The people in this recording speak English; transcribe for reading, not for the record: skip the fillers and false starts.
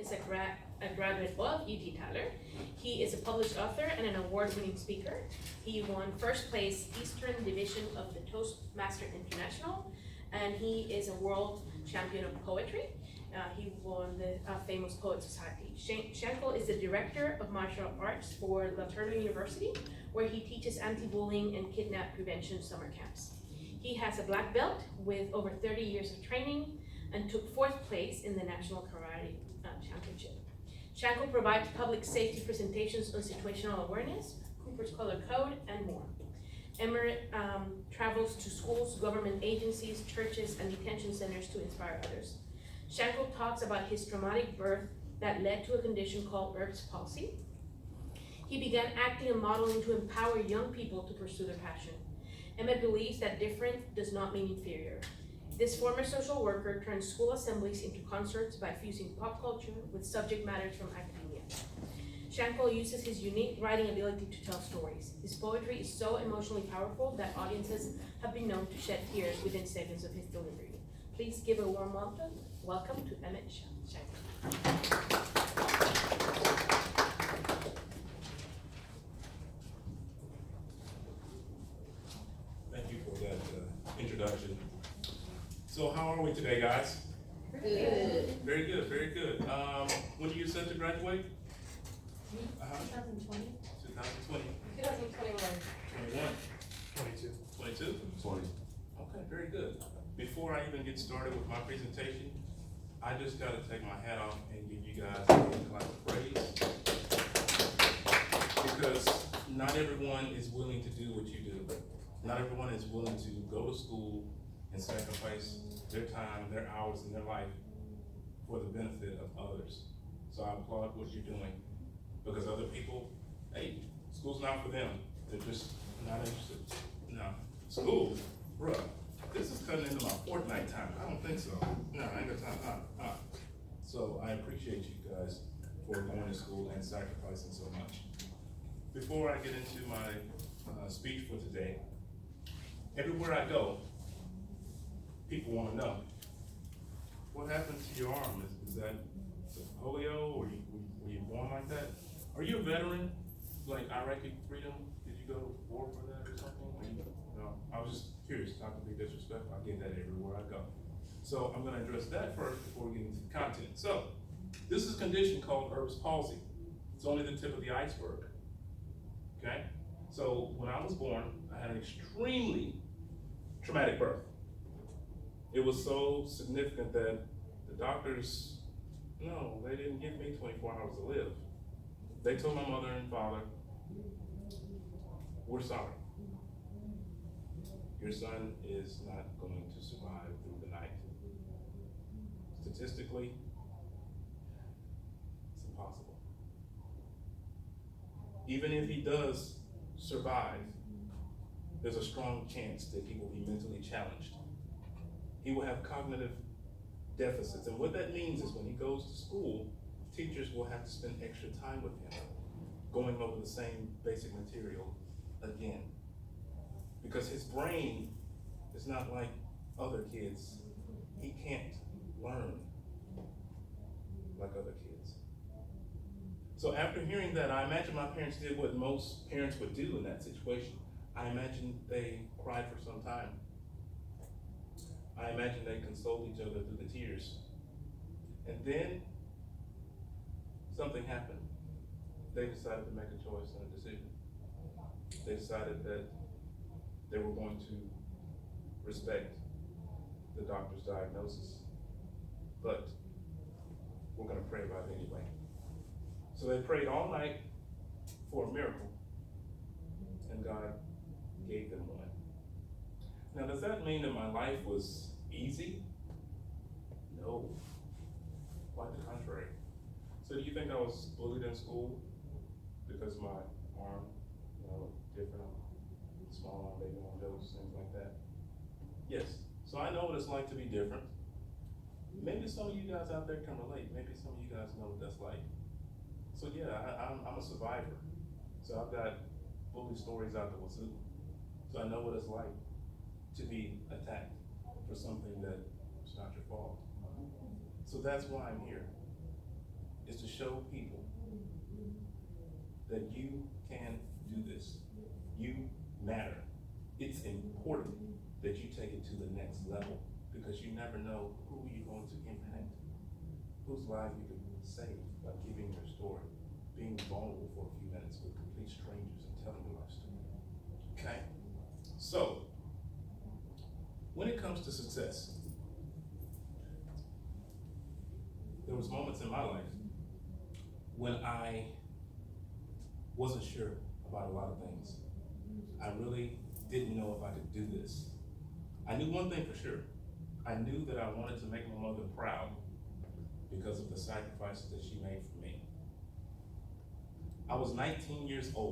is a graduate of UT Tyler. He is a published author and an award-winning speaker. He won first place Eastern Division of the Toastmaster International, and he is a world champion of poetry. He won the famous Poet Society. Shankle is the director of martial arts for LaTourneau University, where he teaches anti-bullying and kidnap prevention summer camps. He has a black belt with over 30 years of training and took 4th place in the National Karate Championship. Shankle provides public safety presentations on situational awareness, Cooper's Color Code, and more. Emmett travels to schools, government agencies, churches, and detention centers to inspire others. Shankle talks about his traumatic birth that led to a condition called Erb's palsy. He began acting and modeling to empower young people to pursue their passion. Emmett believes that different does not mean inferior. This former social worker turns school assemblies into concerts by fusing pop culture with subject matters from academia. Shankle uses his unique writing ability to tell stories. His poetry is so emotionally powerful that audiences have been known to shed tears within seconds of his delivery. Please give a warm welcome to Emmett Shankle. Thank you for that introduction. So how are we today, guys? Good. Very good, very good. When are you set to graduate? 2020. 2020. 2021. 21. 22. 22? 20. Okay, very good. Before I even get started with my presentation, I just gotta take my hat off and give you guys a clap of praise. Because not everyone is willing to do what you do. Not everyone is willing to go to school and sacrifice their time, their hours, and their life for the benefit of others. So I applaud what you're doing, because other people, hey, school's not for them. They're just not interested. No, school, bruh, this is cutting into my Fortnite time. I don't think so. No, I ain't got time. So I appreciate you guys for going to school and sacrificing so much. Before I get into my speech for today, everywhere I go, people want to know, what happened to your arm? Is that polio, or were you born like that? Are you a veteran, like Iraqi freedom? Did you go to war for that or something? No, I was just curious, not to be disrespectful. I get that everywhere I go. So I'm gonna address that first before we get into the content. So, this is a condition called Erb's palsy. It's only the tip of the iceberg, okay? So when I was born, I had an extremely traumatic birth. It was so significant that the doctors, no, they didn't give me 24 hours to live. They told my mother and father, we're sorry. Your son is not going to survive through the night. Statistically, it's impossible. Even if he does survive, there's a strong chance that he will be mentally challenged. He will have cognitive deficits. And what that means is when he goes to school, teachers will have to spend extra time with him, going over the same basic material again. Because his brain is not like other kids. He can't learn like other kids. So after hearing that, I imagine my parents did what most parents would do in that situation. I imagine they cried for some time. I imagine they consoled each other through the tears. And then something happened. They decided to make a choice and a decision. They decided that they were going to respect the doctor's diagnosis, but we're gonna pray about it anyway. So they prayed all night for a miracle, and God gave them one. Now, does that mean that my life was easy? No, quite the contrary. So do you think I was bullied in school because my arm, different, small arm, baby arm, those things like that? Yes. So I know what it's like to be different. Maybe some of you guys out there can relate. Maybe some of you guys know what that's like. So yeah, I'm a survivor. So I've got bully stories out the wazoo. So I know what it's like to be attacked for something that is not your fault. So that's why I'm here. show people that you can do this. You matter. It's important that you take it to the next level, because you never know who you're going to impact, whose life you can save by giving your story, being vulnerable for a few minutes with complete strangers and telling your life story. Okay? So, when it comes to success, there was moments in my life when I wasn't sure about a lot of things. I really didn't know if I could do this. I knew one thing for sure. I knew that I wanted to make my mother proud because of the sacrifices that she made for me. I was 19 years old